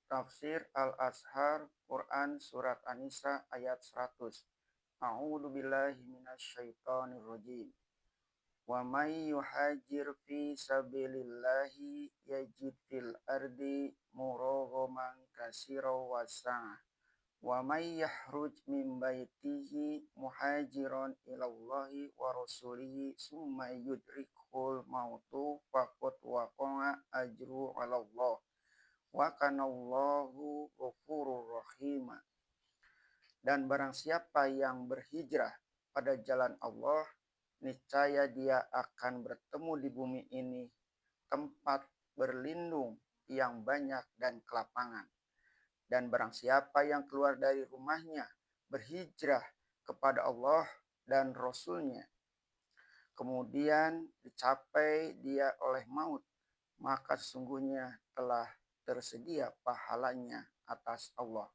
Tafsir Al-Azhar Quran Surat An-Nisa ayat 100. A'udzu billahi minasyaitonir rajim. Wa may yuhajir fi sabilillahi yajid fil ardi muraghaman katsiran wasa'. Wa may yahruj min baitihi muhajiran ilallahi wa rasulihi summa yudrikul mautu faqad waqa'a ajru 'alallah wa kanallahu ghafurur rahim. Dan barang siapa yang berhijrah pada jalan Allah, niscaya dia akan bertemu di bumi ini tempat berlindung yang banyak dan kelapangan. Dan barang siapa yang keluar dari rumahnya berhijrah kepada Allah dan Rasul-Nya, kemudian dicapai dia oleh maut, maka sesungguhnya telah tersedia pahalanya atas Allah.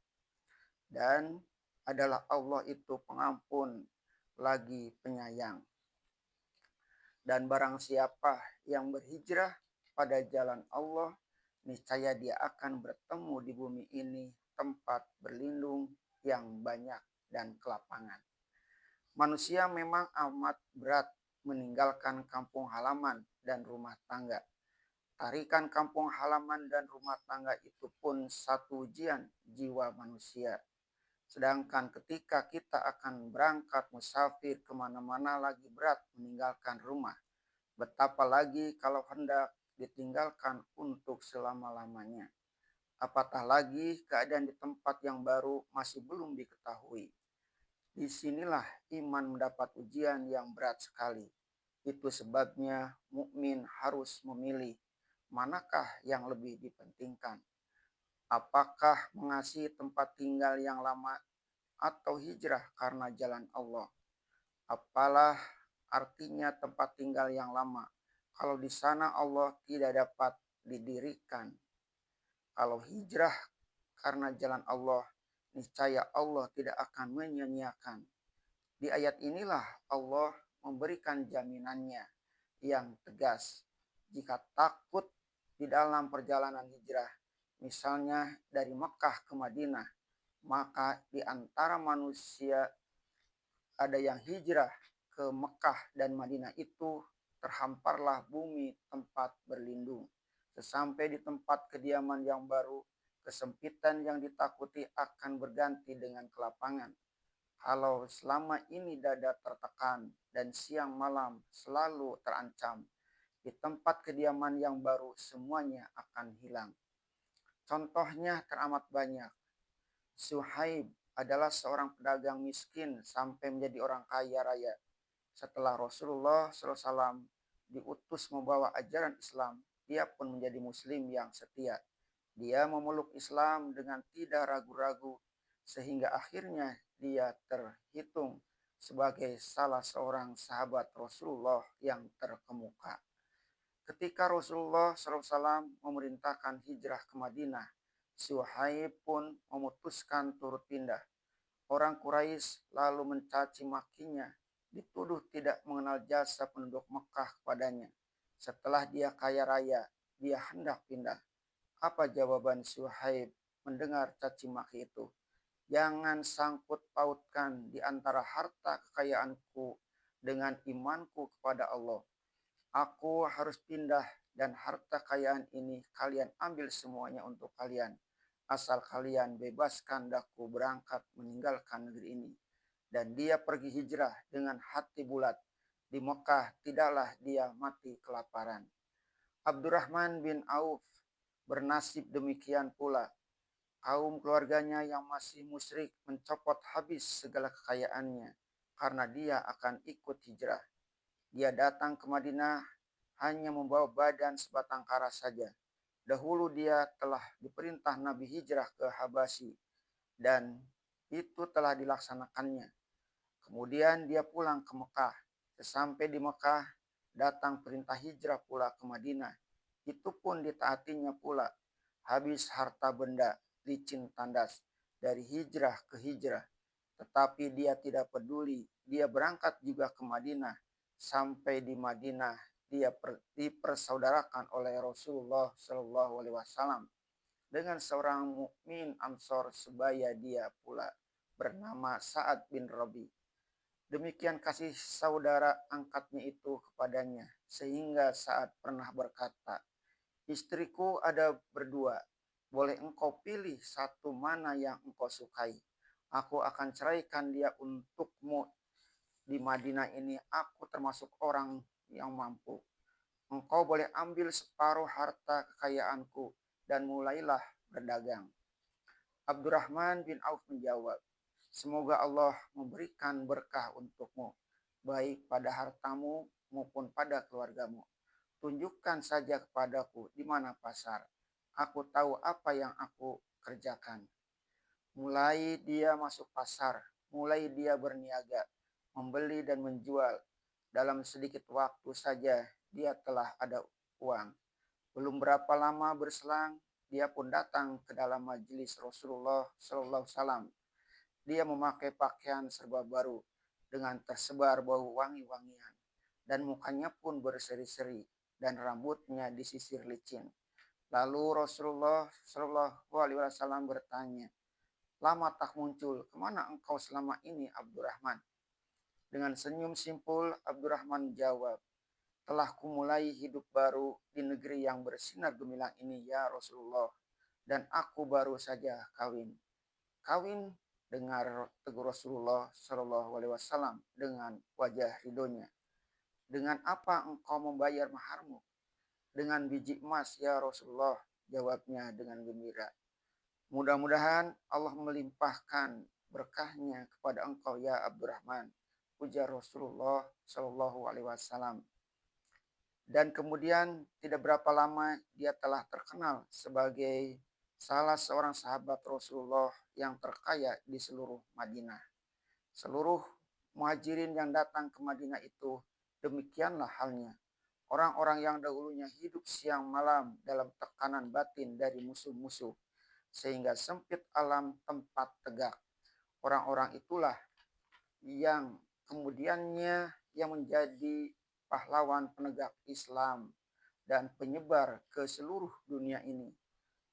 Dan adalah Allah itu pengampun lagi penyayang. Dan barang siapa yang berhijrah pada jalan Allah, niscaya dia akan bertemu di bumi ini tempat berlindung yang banyak dan kelapangan. Manusia memang amat berat meninggalkan kampung halaman dan rumah tangga. Tarikan kampung halaman dan rumah tangga itu pun satu ujian jiwa manusia. Sedangkan ketika kita akan berangkat musafir kemana-mana lagi berat meninggalkan rumah. Betapa lagi kalau hendak ditinggalkan untuk selama-lamanya. Apatah lagi keadaan di tempat yang baru masih belum diketahui. Disinilah iman mendapat ujian yang berat sekali. Itu sebabnya mukmin harus memilih manakah yang lebih dipentingkan. Apakah mengasihi tempat tinggal yang lama atau hijrah karena jalan Allah? Apalah artinya tempat tinggal yang lama kalau di sana Allah tidak dapat didirikan? Kalau hijrah karena jalan Allah, niscaya Allah tidak akan menyia-nyiakan. Di ayat inilah Allah memberikan jaminannya yang tegas. Jika takut di dalam perjalanan hijrah, misalnya dari Mekah ke Madinah, maka di antara manusia ada yang hijrah ke Mekah dan Madinah itu terhamparlah bumi tempat berlindung. Sesampai di tempat kediaman yang baru, kesempitan yang ditakuti akan berganti dengan kelapangan. Kalau selama ini dada tertekan dan siang malam selalu terancam, di tempat kediaman yang baru semuanya akan hilang. Contohnya teramat banyak. Suhaib adalah seorang pedagang miskin sampai menjadi orang kaya raya. Setelah Rasulullah SAW diutus membawa ajaran Islam, dia pun menjadi muslim yang setia. Dia memeluk Islam dengan tidak ragu-ragu, sehingga akhirnya dia terhitung sebagai salah seorang sahabat Rasulullah yang terkemuka. Ketika Rasulullah SAW memerintahkan hijrah ke Madinah, Suhaib pun memutuskan turut pindah. Orang Quraisy lalu mencaci makinya, dituduh tidak mengenal jasa penduduk Mekah kepadanya. Setelah dia kaya raya, dia hendak pindah. Apa jawaban Suhaib mendengar caci maki itu? Jangan sangkut pautkan di antara harta kekayaanku dengan imanku kepada Allah. Aku harus pindah dan harta kekayaan ini kalian ambil semuanya untuk kalian. Asal kalian bebaskan daku berangkat meninggalkan negeri ini. Dan dia pergi hijrah dengan hati bulat. Di Mekah tidaklah dia mati kelaparan. Abdurrahman bin Auf bernasib demikian pula. Kaum keluarganya yang masih musyrik mencopot habis segala kekayaannya karena dia akan ikut hijrah. Dia datang ke Madinah hanya membawa badan sebatang kara saja. Dahulu dia telah diperintah Nabi hijrah ke Habasyi dan itu telah dilaksanakannya. Kemudian dia pulang ke Mekah. Sesampai di Mekah, datang perintah hijrah pula ke Madinah. Itu pun ditaatinya pula. Habis harta benda, licin tandas, dari hijrah ke hijrah. Tetapi dia tidak peduli. Dia berangkat juga ke Madinah. Sampai di Madinah, dia dipersaudarakan oleh Rasulullah SAW. dengan seorang mukmin Ansor sebaya dia pula bernama Sa'ad bin Rabi. Demikian kasih saudara angkatnya itu kepadanya, sehingga saat pernah berkata, istriku ada berdua, boleh engkau pilih satu mana yang engkau sukai. Aku akan ceraikan dia untukmu. Di Madinah ini aku termasuk orang yang mampu. Engkau boleh ambil separuh harta kekayaanku dan mulailah berdagang. Abdurrahman bin Auf menjawab, semoga Allah memberikan berkah untukmu, baik pada hartamu maupun pada keluargamu. Tunjukkan saja kepadaku di mana pasar. Aku tahu apa yang aku kerjakan. Mulai dia masuk pasar, mulai dia berniaga, membeli dan menjual. Dalam sedikit waktu saja dia telah ada uang. Belum berapa lama berselang, dia pun datang ke dalam majelis Rasulullah Sallallahu Alaihi Wasallam. Dia memakai pakaian serba baru dengan tersebar bau wangi-wangian dan mukanya pun berseri-seri dan rambutnya disisir licin. Lalu Rasulullah Sallallahu Alaihi Wasallam bertanya, lama tak muncul, kemana engkau selama ini Abdurrahman? Dengan senyum simpul Abdurrahman jawab, telah kumulai hidup baru di negeri yang bersinar gemilang ini ya Rasulullah, dan aku baru saja kawin. Kawin, dengar tegur Rasulullah Shallallahu Alaihi Wasallam dengan wajah ridhonya. Dengan apa engkau membayar maharmu? Dengan biji emas ya Rasulullah, jawabnya dengan gembira. Mudah-mudahan Allah melimpahkan berkahnya kepada engkau ya Abdurrahman, ujar Rasulullah Shallallahu Alaihi Wasallam. Dan kemudian tidak berapa lama dia telah terkenal sebagai salah seorang sahabat Rasulullah yang terkaya di seluruh Madinah. Seluruh muhajirin yang datang ke Madinah itu demikianlah halnya. Orang-orang yang dahulunya hidup siang malam dalam tekanan batin dari musuh-musuh, sehingga sempit alam tempat tegak. Orang-orang itulah yang kemudiannya yang menjadi pahlawan penegak Islam dan penyebar ke seluruh dunia ini,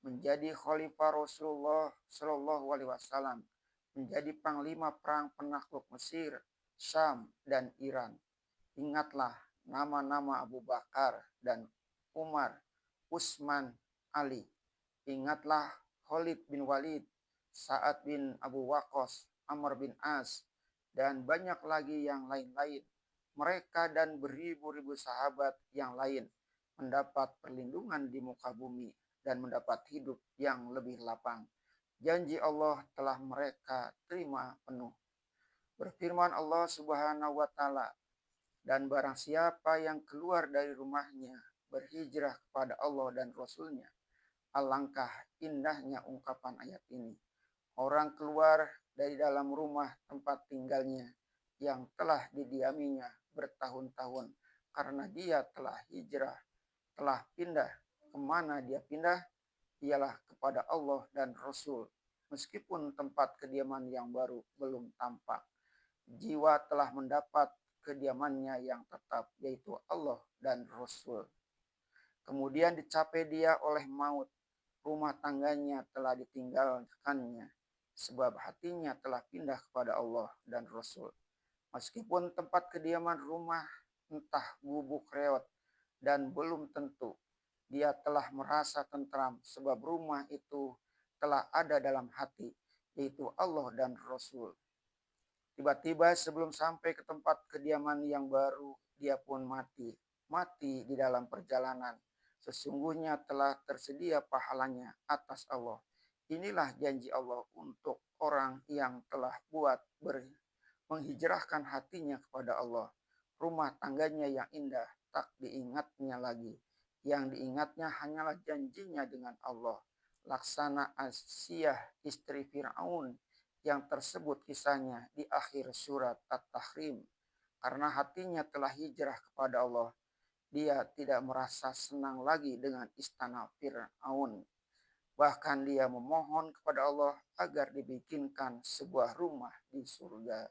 menjadi khalifah Rasulullah Shallallahu Alaihi Wasallam, menjadi panglima perang penakluk Mesir, Syam dan Iran. Ingatlah nama-nama Abu Bakar dan Umar, Utsman, Ali. Ingatlah Khalid bin Walid, Sa'ad bin Abu Waqqas, Amr bin As, dan banyak lagi yang lain-lain. Mereka dan beribu-ribu sahabat yang lain mendapat perlindungan di muka bumi dan mendapat hidup yang lebih lapang. Janji Allah telah mereka terima penuh. Berfirman Allah Subhanahu wa taala, dan barang siapa yang keluar dari rumahnya berhijrah kepada Allah dan Rasulnya, alangkah indahnya ungkapan ayat ini. Orang keluar dari dalam rumah tempat tinggalnya yang telah didiaminya bertahun-tahun karena dia telah hijrah, telah pindah. Kemana dia pindah? Ialah kepada Allah dan Rasul. Meskipun tempat kediaman yang baru belum tampak, jiwa telah mendapat kediamannya yang tetap, yaitu Allah dan Rasul. Kemudian dicapai dia oleh maut. Rumah tangganya telah ditinggalkannya, sebab hatinya telah pindah kepada Allah dan Rasul. Meskipun tempat kediaman rumah entah gubuk reot dan belum tentu, dia telah merasa tentram sebab rumah itu telah ada dalam hati, yaitu Allah dan Rasul. Tiba-tiba sebelum sampai ke tempat kediaman yang baru, dia pun mati. Mati di dalam perjalanan. Sesungguhnya telah tersedia pahalanya atas Allah. Inilah janji Allah untuk orang yang telah menghijrahkan hatinya kepada Allah. Rumah tangganya yang indah tak diingatnya lagi. Yang diingatnya hanyalah janjinya dengan Allah. Laksana Asiyah istri Fir'aun yang tersebut kisahnya di akhir surat At-Tahrim. Karena hatinya telah hijrah kepada Allah, dia tidak merasa senang lagi dengan istana Fir'aun. Bahkan dia memohon kepada Allah agar dibikinkan sebuah rumah di surga.